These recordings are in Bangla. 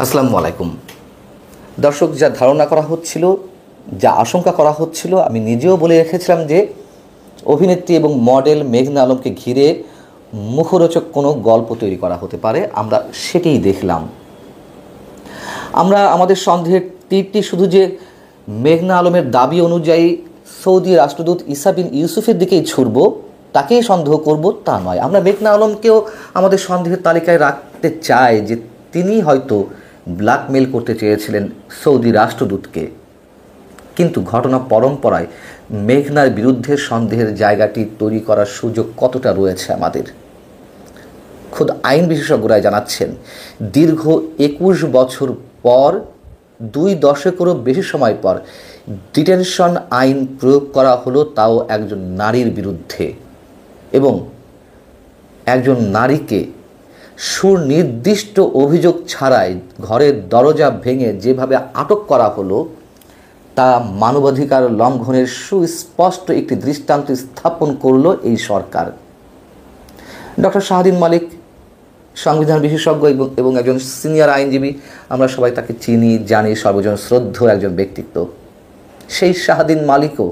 আসসালামু আলাইকুম দর্শক, যা ধারণা করা হচ্ছিল, যা আশঙ্কা করা হচ্ছিল, আমি নিজেও বলে রেখেছিলাম যে অভিনেত্রী এবং মডেল মেঘনা আলমকে ঘিরে মুখরোচক কোনো গল্প তৈরি করা হতে পারে। আমরা সেটাই দেখলাম। আমরা আমাদের সন্দেহের তীরটি শুধু যে মেঘনা আলমের দাবি অনুযায়ী সৌদি রাষ্ট্রদূত ঈসা বিন ইউসুফের দিকেই ছুড়ব, তাকেই সন্দেহ করব, তা নয়। আমরা মেঘনা আলমকেও আমাদের সন্দেহের তালিকায় রাখতে চাই যে তিনি হয়তো ব্ল্যাকমেল করতে চেয়েছিলেন সৌদি রাষ্ট্রদূতকে। কিন্তু ঘটনা পরম্পরায় মেঘনার বিরুদ্ধে সন্দেহের জায়গাটি তৈরি করার সুযোগ কতটা রয়েছে আমাদের? খোদ আইন বিশেষজ্ঞরাই জানাচ্ছেন, দীর্ঘ 21 বছর পর, 2 দশকেরও বেশি সময় পর ডিটেনশন আইন প্রয়োগ করা হলো, তাও একজন নারীর বিরুদ্ধে। এবং একজন নারীকে সুনির্দিষ্ট অভিযোগ ছাড়াই ঘরের দরজা ভেঙে যেভাবে আটক করা হলো, তা মানবাধিকার লঙ্ঘনের সুস্পষ্ট একটি দৃষ্টান্ত স্থাপন করলো এই সরকার। ডক্টর শাহদিন মালিক সংবিধান বিশেষজ্ঞ এবং একজন সিনিয়র আইনজীবী। আমরা সবাই তাকে চিনি, জানি, সর্বজন শ্রদ্ধেয় একজন ব্যক্তিত্ব। সেই শাহদিন মালিকও,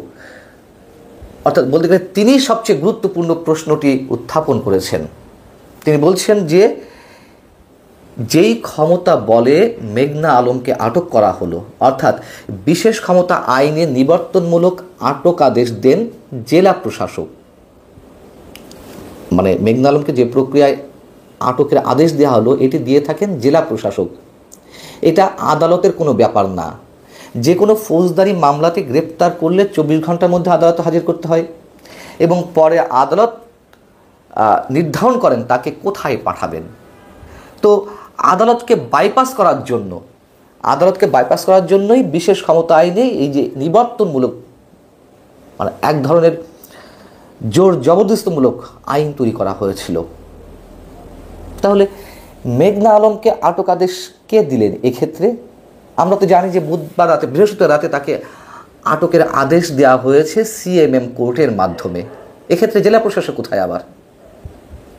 অর্থাৎ বলতে গেলে তিনি সবচেয়ে গুরুত্বপূর্ণ প্রশ্নটি উত্থাপন করেছেন। তিনি বলছেন যে যেই ক্ষমতা বলে মেঘনা আলমকে আটক করা হলো, অর্থাৎ বিশেষ ক্ষমতা আইনে নিবর্তনমূলক আটক আদেশ দেন জেলা প্রশাসক। মানে মেঘনা আলমকে যে প্রক্রিয়ায় আটকের আদেশ দেওয়া হলো, এটি দিয়ে থাকেন জেলা প্রশাসক। এটা আদালতের কোনো ব্যাপার না। যে কোনো ফৌজদারি মামলাতে গ্রেপ্তার করলে 24 ঘন্টার মধ্যে আদালতে হাজির করতে হয় এবং পরে আদালত নির্ধারণ করেন তাকে কোথায় পাঠাবেন। তো আদালতকে বাইপাস করার জন্যই বিশেষ ক্ষমতা আইনে এই যে নিবর্তনমূলক, মানে এক ধরনের জোর জবরদস্তিমূলক আইন তৈরি করা হয়েছিল। তাহলে মেঘনা আলমকে আটক আদেশ কে দিলেন এক্ষেত্রে? আমরা তো জানি যে বুধবার রাতে, বৃহস্পতিবার রাতে তাকে আটকের আদেশ দেওয়া হয়েছে সিএমএম কোর্টের মাধ্যমে। এক্ষেত্রে জেলা প্রশাসক কোথায় আবার?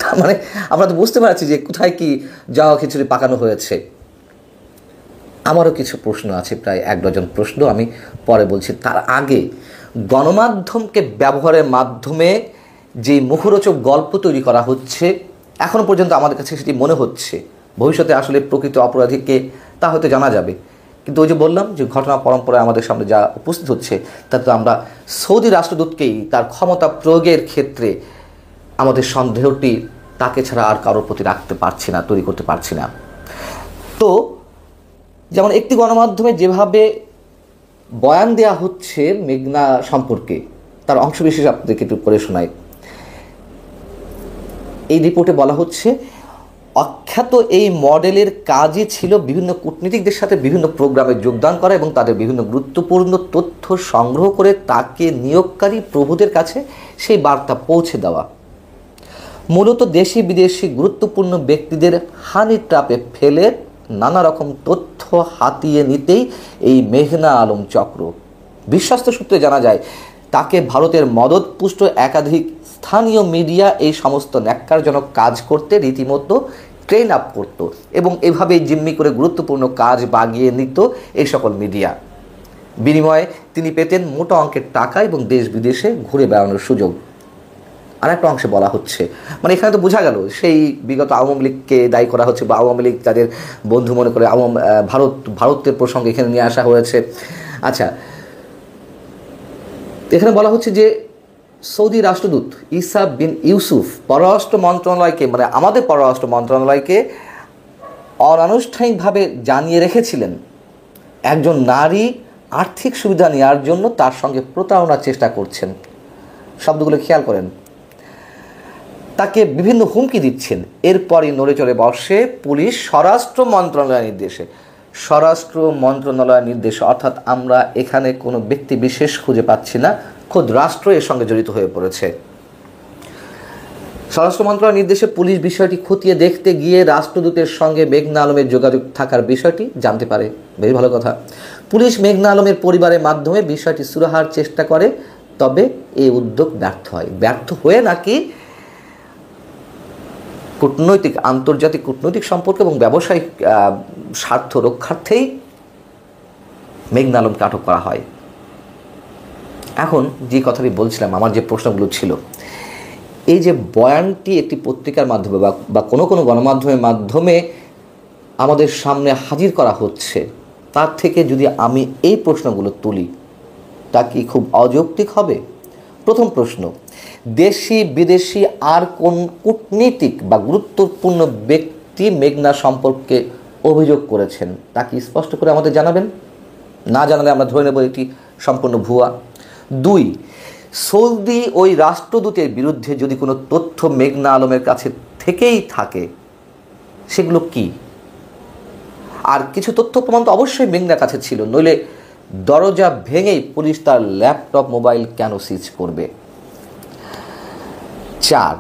তার মানে আমরা তো বুঝতে পারছি যে কোথায় কি যাওয়া খিচুড়ি পাকানো হয়েছে। আমারও কিছু প্রশ্ন আছে, প্রায় 1 ডজন প্রশ্ন, আমি পরে বলছি। তার আগে গণমাধ্যমকে ব্যবহারের মাধ্যমে যে মুখরোচক গল্প তৈরি করা হচ্ছে, এখনও পর্যন্ত আমাদের কাছে সেটি মনে হচ্ছে। ভবিষ্যতে আসলে প্রকৃত অপরাধীকে তা হয়তো জানা যাবে। কিন্তু ওই যে বললাম যে ঘটনা পরম্পরায় আমাদের সামনে যা উপস্থিত হচ্ছে, তাতে আমরা সৌদি রাষ্ট্রদূতকেই তার ক্ষমতা প্রয়োগের ক্ষেত্রে আমাদের সন্দেহটি তাকে ছাড়া আর কারোর প্রতি রাখতে পারছি না, তৈরি করতে পারছি না। তো যেমন একটি গণমাধ্যমে যেভাবে বয়ান দেয়া হচ্ছে মেঘনা সম্পর্কে, তার অংশবিশেষ আপনাদেরকে একটু করে শোনাই। এই রিপোর্টে বলা হচ্ছে, অখ্যাত এই মডেলের কাজই ছিল বিভিন্ন কূটনীতিকদের সাথে বিভিন্ন প্রোগ্রামে যোগদান করা এবং তাদের বিভিন্ন গুরুত্বপূর্ণ তথ্য সংগ্রহ করে তাকে নিয়োগকারী প্রভুদের কাছে সেই বার্তা পৌঁছে দেওয়া। মূলত দেশি বিদেশি গুরুত্বপূর্ণ ব্যক্তিদের হানি ট্র্যাপে ফেলে নানা রকম তথ্য হাতিয়ে নিতেই এই মেঘনা আলম চক্র। বিশ্বস্ত সূত্রে জানা যায়, তাকে ভারতের মদতপুষ্ট একাধিক স্থানীয় মিডিয়া এই সমস্ত ন্যাক্কারজনক কাজ করতে রীতিমতো ট্রেন আপ করত এবং এভাবেই জিম্মি করে গুরুত্বপূর্ণ কাজ বাগিয়ে নিত এই সকল মিডিয়া। বিনিময়ে তিনি পেতেন মোটা অঙ্কের টাকা এবং দেশ বিদেশে ঘুরে বেড়ানোর সুযোগ। আর একটা অংশে বলা হচ্ছে, মানে এখানে তো বোঝা গেল সেই বিগত আওয়ামী লীগকে দায়ী করা হচ্ছে বা আওয়ামী লীগ তাদের বন্ধু মনে করে ভারতের প্রসঙ্গে এখানে নিয়ে আসা হয়েছে। আচ্ছা, এখানে বলা হচ্ছে যে সৌদি রাষ্ট্রদূত ঈসা বিন ইউসুফ পররাষ্ট্র মন্ত্রণালয়কে, মানে আমাদের পররাষ্ট্র মন্ত্রণালয়কে অনানুষ্ঠানিকভাবে জানিয়ে রেখেছিলেন একজন নারী আর্থিক সুবিধা নেওয়ার জন্য তার সঙ্গে প্রতারণার চেষ্টা করছেন। শব্দগুলো খেয়াল করেন। তাকে বিভিন্ন হুমকি দিচ্ছেন। এরপরই নড়ে চড়ে বসে পুলিশ স্বরাষ্ট্র মন্ত্রণালয়ের নির্দেশে, অর্থাৎ আমরা এখানে কোনো ব্যক্তি বিশেষ খুঁজে পাচ্ছি না, খোদ রাষ্ট্র এর সঙ্গে জড়িত হয়ে পড়েছে। স্বরাষ্ট্র মন্ত্রণালয়ের নির্দেশে পুলিশ বিষয়টি খতিয়ে দেখতে গিয়ে রাষ্ট্রদূতের সঙ্গে মেঘনা আলমের যোগাযোগ থাকার বিষয়টি জানতে পারে। বেশ ভালো কথা। পুলিশ মেঘনা আলমের পরিবারের মাধ্যমে বিষয়টি সুরাহার চেষ্টা করে, তবে এই উদ্যোগ ব্যর্থ হয়ে নাকি কূটনৈতিক আন্তর্জাতিক কূটনৈতিক সম্পর্ক এবং ব্যবসায়িক স্বার্থ রক্ষার্থেই মেঘনা আলমকে আটক করা হয়। এখন যে কথাটি বলছিলাম, আমার যে প্রশ্নগুলো ছিল, এই যে বয়ানটি একটি পত্রিকার মাধ্যমে বা কোনো কোনো গণমাধ্যমের মাধ্যমে আমাদের সামনে হাজির করা হচ্ছে, তার থেকে যদি আমি এই প্রশ্নগুলো তুলি, তা কি খুব অযৌক্তিক হবে? প্রথম প্রশ্ন, দেশি বিদেশি আর কোন কূটনীতিক বা গুরুত্বপূর্ণ ব্যক্তি মেঘনা সম্পর্কে অভিযোগ করেছেন, তা কি স্পষ্ট করে আমাদের জানাবেন? না জানালে আমরা ধরে নেব এটি সম্পূর্ণ ভুয়া। 2, সৌদি ওই রাষ্ট্রদূতের বিরুদ্ধে যদি কোনো তথ্য মেঘনা আলমের কাছে থেকেই থাকে, সেগুলো কি? আর কিছু তথ্য প্রমাণ তো অবশ্যই মেঘনার কাছে ছিল, নইলে দরজা ভেঙেই পুলিশ তার ল্যাপটপ মোবাইল কেন সিজ করবে? 4,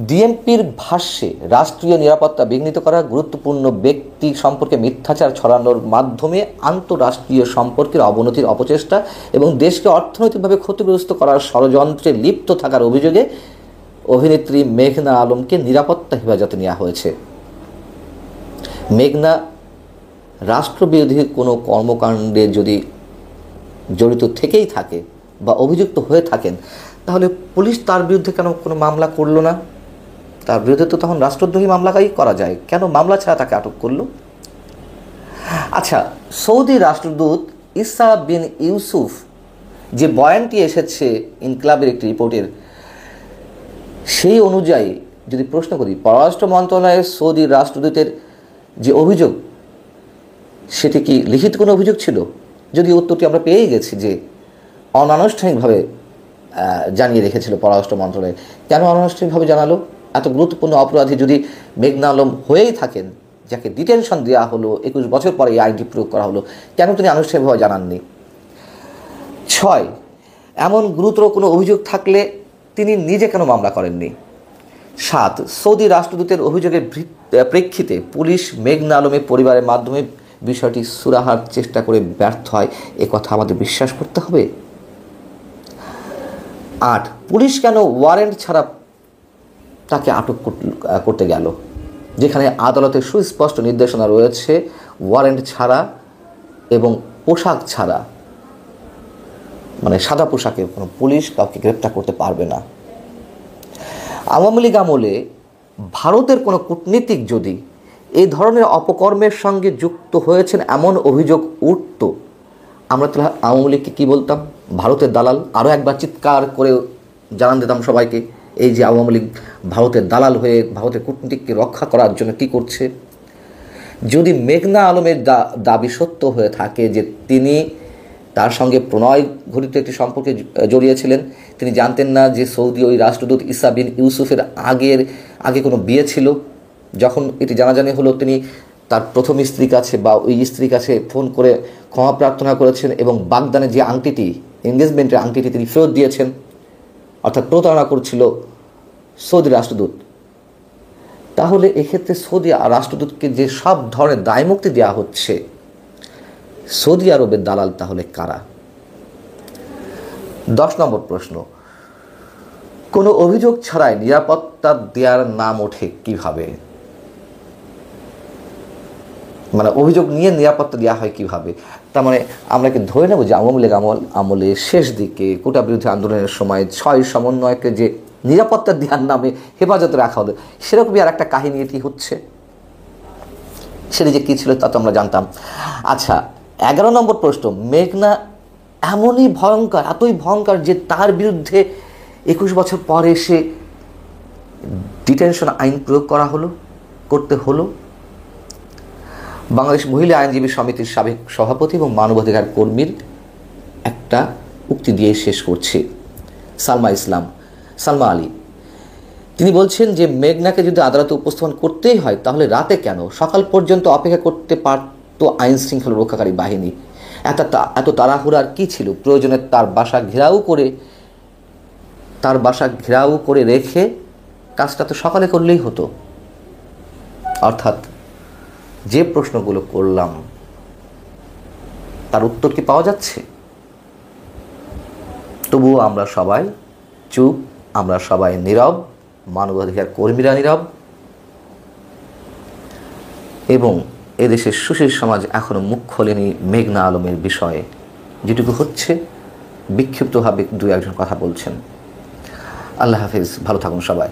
ডিএমপির ভাষ্যে রাষ্ট্রীয় নিরাপত্তা বিঘ্নিত করা, গুরুত্বপূর্ণ ব্যক্তি সম্পর্কে মিথ্যাচার ছড়ানোর মাধ্যমে আন্তঃরাষ্ট্রীয় সম্পর্কের অবনতির অপচেষ্টা এবং দেশকে অর্থনৈতিকভাবে ক্ষতিগ্রস্ত করার ষড়যন্ত্রে লিপ্ত থাকার অভিযোগে অভিনেত্রী মেঘনা আলমকে নিরাপত্তা হেফাজতে নেওয়া হয়েছে। মেঘনা রাষ্ট্রবিরোধী কোনো কর্মকাণ্ডে যদি জড়িত থেকেই থাকে বা অভিযুক্ত হয়ে থাকেন, তাহলে পুলিশ তার বিরুদ্ধে কেন কোনো মামলা করলো না? তার বিরুদ্ধে তো তখন রাষ্ট্রদ্রোহী মামলাই করা যায়, কেন মামলা ছাড়া তাকে আটক করলো? আচ্ছা, সৌদি রাষ্ট্রদূত ইসা বিন ইউসুফ যে বয়ানটি এসেছে ইনকিলাবের একটি রিপোর্টের, সেই অনুযায়ী যদি প্রশ্ন করি, পররাষ্ট্র মন্ত্রণালয়ের সৌদি রাষ্ট্রদূতের যে অভিযোগ, সেটি কি লিখিত কোনো অভিযোগ ছিল? যদি উত্তরটি আমরা পেয়েই গেছি যে অনানুষ্ঠানিকভাবে জানিয়ে রেখেছিল পররাষ্ট্র মন্ত্রণালয়, কেন অনানুষ্ঠানিকভাবে জানালো? এত গুরুত্বপূর্ণ অপরাধী যদি মেঘনা আলম হয়েই থাকেন, যাকে ডিটেনশন দেওয়া হলো, 21 বছর পরে এই আইনটি প্রয়োগ করা হলো, কেন তিনি আনুষ্ঠানিকভাবে জানাননি? 6, এমন গুরুতর কোনো অভিযোগ থাকলে তিনি নিজে কেন মামলা করেননি? 7, সৌদি রাষ্ট্রদূতের অভিযোগের প্রেক্ষিতে পুলিশ মেঘনা আলমের পরিবারের মাধ্যমে বিষয়টি সুরাহার চেষ্টা করে ব্যর্থ হয়, এ কথা আমাদের বিশ্বাস করতে হবে। 8, পুলিশ কেন ওয়ারেন্ট ছাড়া তাকে আটক করতে গেল, যেখানে আদালতের সুস্পষ্ট নির্দেশনা রয়েছে ওয়ারেন্ট ছাড়া এবং পোশাক ছাড়া, মানে সাদা পোশাকে কোনো পুলিশ কাউকে গ্রেপ্তার করতে পারবে না। আওয়ামী লীগ আমলে ভারতের কোনো কূটনীতিক যদি এই ধরনের অপকর্মের সঙ্গে যুক্ত হয়েছেন এমন অভিযোগ উঠত, আমরা তাহলে আওয়ামী লীগকে কী বলতাম? ভারতের দালাল। আরও একবার চিৎকার করে জানান দিতাম সবাইকে, এই যে আওয়ামী লীগ ভারতের দালাল হয়ে ভারতের কূটনীতিককে রক্ষা করার জন্য কী করছে। যদি মেঘনা আলমের দাবি সত্য হয়ে থাকে যে তিনি তার সঙ্গে প্রণয় ঘটিত একটি সম্পর্কে জড়িয়েছিলেন, তিনি জানতেন না যে সৌদি ওই রাষ্ট্রদূত ইসা বিন ইউসুফের আগে কোনো বিয়ে ছিল, যখন এটি জানাজানি হলো তিনি তার প্রথম স্ত্রীর কাছে বা ওই স্ত্রীর কাছে ফোন করে ক্ষমা প্রার্থনা করেছেন এবং বাগদানে যে আংটিটি, এঙ্গেজমেন্টের আংটিটি তিনি ফেরত দিয়েছেন, অর্থাৎ প্রতারণা করছিল সৌদি রাষ্ট্রদূত, তাহলে এক্ষেত্রে সৌদি রাষ্ট্রদূতকে যে সব ধরনের দায়মুক্তি দেওয়া হচ্ছে, সৌদি আরবের দালাল তাহলে কারা? 10 নম্বর প্রশ্ন, কোনো অভিযোগ ছাড়াই নিরাপত্তা দেওয়ার নাম ওঠে কিভাবে? মানে অভিযোগ নিয়ে নিরাপত্তা দেওয়া হয় কিভাবে? তার মানে আমরা কি ধরে নেব যে আওয়ামী লীগ আমলে শেষ দিকে কোটা বিরোধী আন্দোলনের সময় 6 সমন্বয়কে যে নিরাপত্তা দেওয়ার নামে হেফাজতে রাখা হলো, সেরকমই আর একটা কাহিনী এটি হচ্ছে? সেটি যে কী ছিল তা তো আমরা জানতাম। আচ্ছা, 11 নম্বর প্রশ্ন, মেঘনা এমনই ভয়ঙ্কর, এতই ভয়ঙ্কর যে তার বিরুদ্ধে 21 বছর পরে এসে ডিটেনশন আইন প্রয়োগ করতে হলো। বাংলাদেশ মহিলা আইনজীবী সমিতির সাবেক সভাপতি এবং মানবাধিকার কর্মীর একটা উক্তি দিয়ে শেষ করছি। সালমা আলী তিনি বলছেন যে মেঘনাকে যদি আদালতে উপস্থাপন করতেই হয় তাহলে রাতে কেন, সকাল পর্যন্ত অপেক্ষা করতে পারত আইন শৃঙ্খলা রক্ষাকারী বাহিনী। এত তাড়াহুড়ার কী ছিল? প্রয়োজনে তার বাসা ঘেরাও করে রেখে কাজটা তো সকালে করলেই হতো। অর্থাৎ যে প্রশ্নগুলো করলাম তার উত্তর কি পাওয়া যাচ্ছে? তবুও আমরা সবাই চুপ, আমরা সবাই নীরব, মানবাধিকার কর্মীরা নীরব, এবং এদেশের সুশীল সমাজ এখনও মুখ খোলেনি মেঘনা আলমের বিষয়ে। যেটুকু হচ্ছে বিক্ষিপ্তভাবে দু একজন কথা বলছেন। আল্লাহ হাফিজ, ভালো থাকুন সবাই।